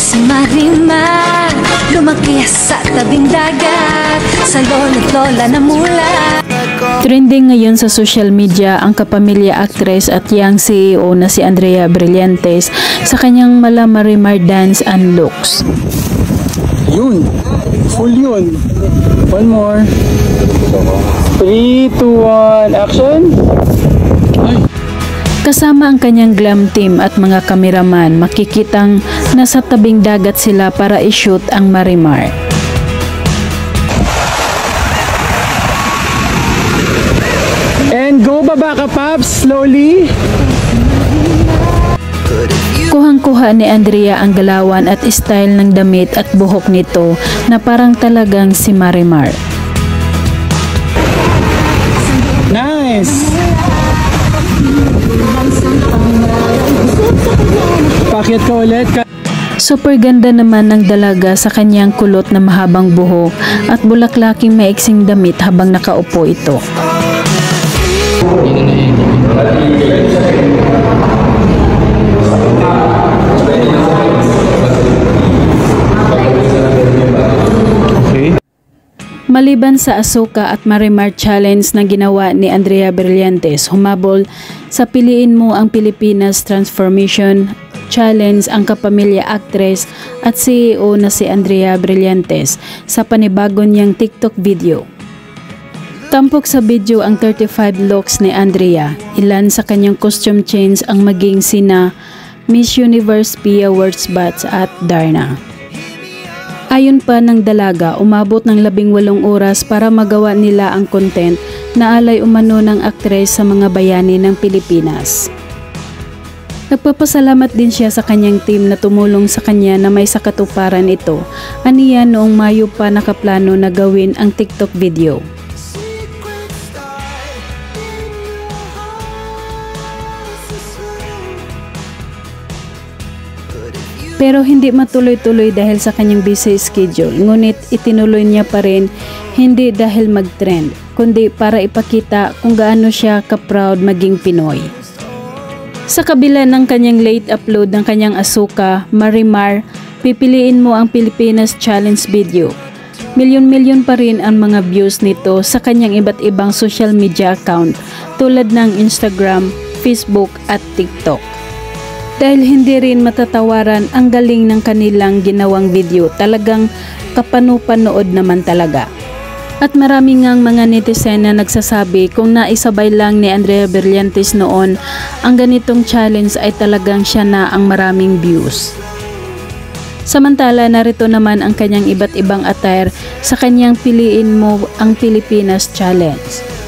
si Marimar, lumaki sa tabing dagat, sa lolo't lola na mula. Trending ngayon sa social media ang kapamilya actress at young CEO na si Andrea Brillantes sa kanyang Mala Marimar dance and looks. Yun, full yun. One more. 3, 2, 1, action! Kasama ang kanyang glam team at mga kameraman, makikitang nasa tabing dagat sila para i-shoot ang Marimar. And go baba ka, Paps, slowly. Kuhang-kuha ni Andrea ang galawan at style ng damit at buhok nito na parang talagang si Marimar. Nice! Pakyat ka ulit. Super ganda naman ng dalaga sa kanyang kulot na mahabang buhok at bulaklaking maiksing damit habang nakaupo ito. Maliban sa Asuka at Marimar challenge na ginawa ni Andrea Brillantes, humabol sa Piliin Mo ang Pilipinas Transformation Challenge ang kapamilya actress at CEO na si Andrea Brillantes sa panibago niyang TikTok video. Tampok sa video ang 35 looks ni Andrea. Ilan sa kanyang costume change ang maging sina Miss Universe Pia Wurtzbach at Darna. Ayon pa ng dalaga, umabot ng 18 oras para magawa nila ang content na alay umano ng aktres sa mga bayani ng Pilipinas. Nagpapasalamat din siya sa kanyang team na tumulong sa kanya na may sakatuparan ito. Aniya noong Mayo pa nakaplano na gawin ang TikTok video. Pero hindi matuloy-tuloy dahil sa kanyang busy schedule. Ngunit itinuloy niya pa rin, hindi dahil mag-trend, kundi para ipakita kung gaano siya ka-proud maging Pinoy. Sa kabila ng kanyang late upload ng kanyang Asuka, Marimar, Pipiliin Mo ang Pilipinas Challenge video. Milyon-milyon pa rin ang mga views nito sa kanyang iba't ibang social media account tulad ng Instagram, Facebook at TikTok. Dahil hindi rin matatawaran ang galing ng kanilang ginawang video, talagang kapanu-panood naman talaga. At marami ngang mga netizen na nagsasabi kung naisabay lang ni Andrea Brillantes noon ang ganitong challenge ay talagang siya na ang maraming views. Samantala, narito naman ang kanyang iba't ibang attire sa kanyang Piliin Mo ang Pilipinas Challenge.